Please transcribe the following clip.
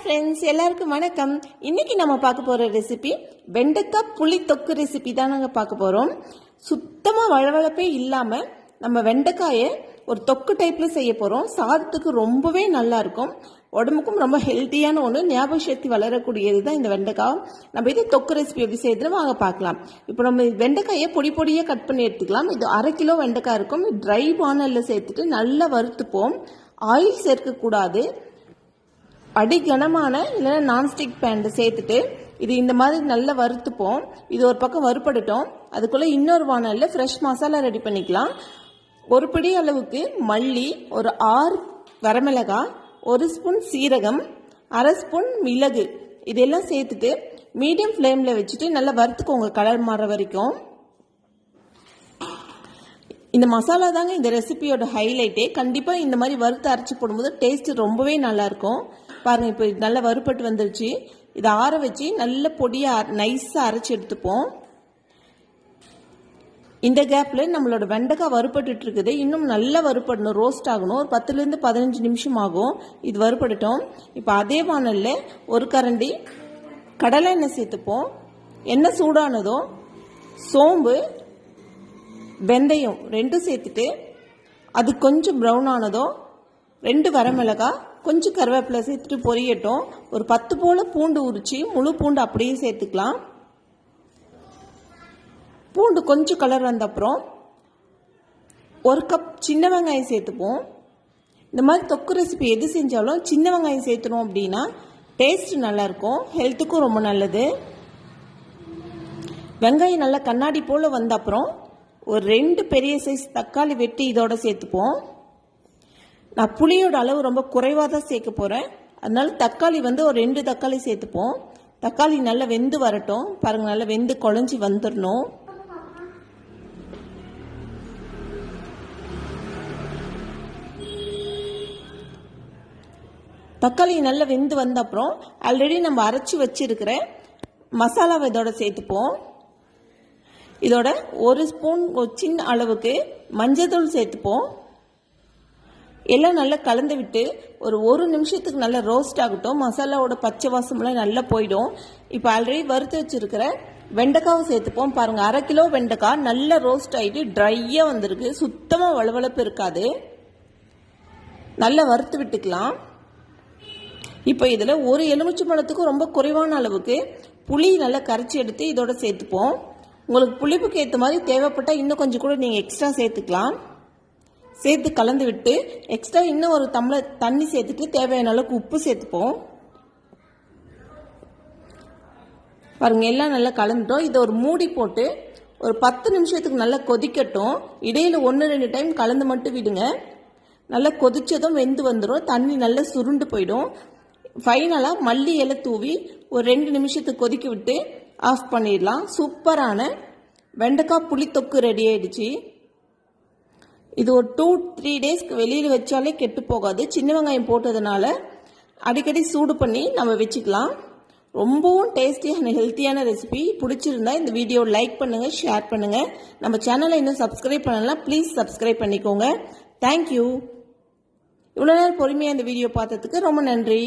Friends, எல்லாருக்கும் வணக்கம். இன்னைக்கு நம்ம பார்க்க போகிற ரெசிபி வெண்டைக்காய் புளி தொக்கு ரெசிபி தான் நாங்கள் பார்க்க போகிறோம். சுத்தமாக வழவழப்பே இல்லாமல் நம்ம வெண்டைக்காயை ஒரு தொக்கு டைப்பில் செய்ய போகிறோம். சாதத்துக்கு ரொம்பவே நல்லா இருக்கும், உடம்புக்கும் ரொம்ப ஹெல்த்தியான ஒன்று, ஞாபக சக்தி வளரக்கூடியது தான் இந்த வெண்டைக்காய். நம்ம இது தொக்கு ரெசிபி எப்படி செய்யறது வாங்க பார்க்கலாம். இப்போ நம்ம வெண்டைக்காயை பொடி பொடியாக கட் பண்ணி எடுத்துக்கலாம். இது 1/2 கிலோ வெண்டைக்காய் இருக்கும். ட்ரை வானலில் சேர்த்துட்டு நல்லா வறுத்துப்போம். ஆயில் சேர்க்கக்கூடாது. அடிகனமான இல்லைன்னா நான்ஸ்டிக் பேன் சேர்த்துட்டு இது இந்த மாதிரி நல்லா வறுத்துப்போம். இது ஒரு பக்கம் வறுப்படட்டும். அதுக்குள்ளே இன்னொரு வானலில் ஃப்ரெஷ் மசாலா ரெடி பண்ணிக்கலாம். ஒரு பிடி அளவுக்கு மல்லி, ஒரு 6 வரமிளகாய், 1 ஸ்பூன் சீரகம், 1/2 ஸ்பூன் மிளகு இதெல்லாம் சேர்த்துட்டு மீடியம் ஃப்ளேமில் வச்சுட்டு நல்லா வறுத்துக்கோங்க கலர் மாற வரைக்கும். இந்த மசாலா தாங்க இந்த ரெசிபியோட ஹைலைட்டே. கண்டிப்பாக இந்த மாதிரி வறுத்து அரைச்சி போடும்போது டேஸ்ட் ரொம்பவே நல்லாயிருக்கும். பாருங்கள், இப்போ நல்லா வறுப்பட்டு வந்துருச்சு. இதை ஆற வச்சு நல்ல பொடியாக நைஸாக அரைச்சி எடுத்துப்போம். இந்த கேப்பில் நம்மளோட வெண்டைக்காய் வறுப்பட்டு இருக்குது. இன்னும் நல்லா வறுப்படணும், ரோஸ்ட் ஆகணும். ஒரு 10லேருந்து 15 நிமிஷம் ஆகும் இது வறுப்படட்டும். இப்போ அதே வானலில் ஒரு கரண்டி கடலை எண்ணெய் சேர்த்துப்போம். எண்ணெய் சூடானதும் சோம்பு, வெந்தயம் 2 சேர்த்துட்டு அது கொஞ்சம் ப்ரௌன் ஆனதும் 2 வரமிளகாய், கொஞ்சம் கருவேப்பிலை சேர்த்துட்டு பொரியட்டும். ஒரு 10 போல் பூண்டு உரிச்சு, முழு பூண்டு அப்படியே சேர்த்துக்கலாம். பூண்டு கொஞ்சம் கலர் வந்த அப்புறம் 1 கப் சின்ன வெங்காயம் சேர்த்துப்போம். இந்த மாதிரி தொக்கு ரெசிபி எது செஞ்சாலும் சின்ன வெங்காயம் சேர்த்துனோம் அப்படின்னா டேஸ்ட் நல்லாயிருக்கும், ஹெல்த்துக்கும் ரொம்ப நல்லது. வெங்காயம் நல்லா கண்ணாடி போல் வந்த அப்புறம் ஒரு 2 பெரிய சைஸ் தக்காளி வெட்டி இதோட சேர்த்துப்போம். நான் புளியோட அளவு ரொம்ப குறைவாக தான் சேர்க்க போகிறேன். அதனால தக்காளி ஒரு 2 தக்காளி சேர்த்துப்போம். தக்காளி நல்லா வெந்து வரட்டும். பாருங்கள், நல்லா வெந்து குழஞ்சி வந்துடணும். தக்காளி நல்லா வெந்து வந்த அப்புறம் ஆல்ரெடி நம்ம அரைச்சி வச்சிருக்கிற மசாலாவை இதோட சேர்த்துப்போம். இதோட 1 ஸ்பூன் சின்ன அளவுக்கு மஞ்சள் தூள் சேர்த்துப்போம். எல்லாம் நல்லா கலந்து விட்டு ஒரு நிமிஷத்துக்கு நல்லா ரோஸ்ட் ஆகட்டும். மசாலாவோட பச்சை வாசம்லாம் நல்லா போயிடும். இப்போ ஆல்ரெடி வறுத்து வச்சிருக்கிற வெண்டைக்காவை சேர்த்துப்போம். பாருங்கள், 1/2 கிலோ வெண்டைக்காய் நல்லா ரோஸ்ட் ஆகிட்டு ட்ரையாக வந்திருக்கு. சுத்தமாக வளவளப்பு இருக்காது. நல்லா வறுத்து விட்டுக்கலாம். இப்போ இதில் ஒரு எலுமிச்சம்பழத்துக்கும் ரொம்ப குறைவான அளவுக்கு புளி நல்லா கரைச்சி எடுத்து இதோட சேர்த்துப்போம். உங்களுக்கு புளிப்புக்கு ஏற்ற மாதிரி தேவைப்பட்டால் இன்னும் கொஞ்சம் கூட நீங்கள் எக்ஸ்ட்ரா சேர்த்துக்கலாம். சேர்த்து கலந்து விட்டு எக்ஸ்ட்ரா இன்னும் ஒரு டம்ளர் தண்ணி சேர்த்துட்டு தேவையான அளவுக்கு உப்பு சேர்த்துப்போம். பாருங்க, எல்லாம் நல்லா கலந்துட்டோம். இதை ஒரு மூடி போட்டு ஒரு 10 நிமிஷத்துக்கு நல்லா கொதிக்கட்டும். இடையில 1-2 டைம் கலந்து மட்டும் விடுங்க. நல்லா கொதிச்சதும் வெந்து வந்துடும். தண்ணி நல்லா சுருண்டு போயிடும். ஃபைனலாக மல்லி இலை தூவி ஒரு 2 நிமிஷத்துக்கு கொதிக்க விட்டு ஆஃப் பண்ணிடலாம். சூப்பரான வெண்டைக்காய் புளி தொக்கு ரெடி ஆயிடுச்சு. இது ஒரு 2-3 டேஸ்க்கு வெளியில் வச்சாலே கெட்டு போகாது. சின்ன வெங்காயம் போட்டதுனால அடிக்கடி சூடு பண்ணி நம்ம வச்சுக்கலாம். ரொம்பவும் டேஸ்டியான ஹெல்த்தியான ரெசிபி. பிடிச்சிருந்தா இந்த வீடியோ லைக் பண்ணுங்கள், ஷேர் பண்ணுங்கள். நம்ம சேனலை இன்னும் சப்ஸ்கிரைப் பண்ணலாம், ப்ளீஸ் சப்ஸ்கிரைப் பண்ணிக்கோங்க. தேங்க்யூ. இவ்வளோ நேரம் பொறுமையாக இந்த வீடியோ பார்த்ததுக்கு ரொம்ப நன்றி.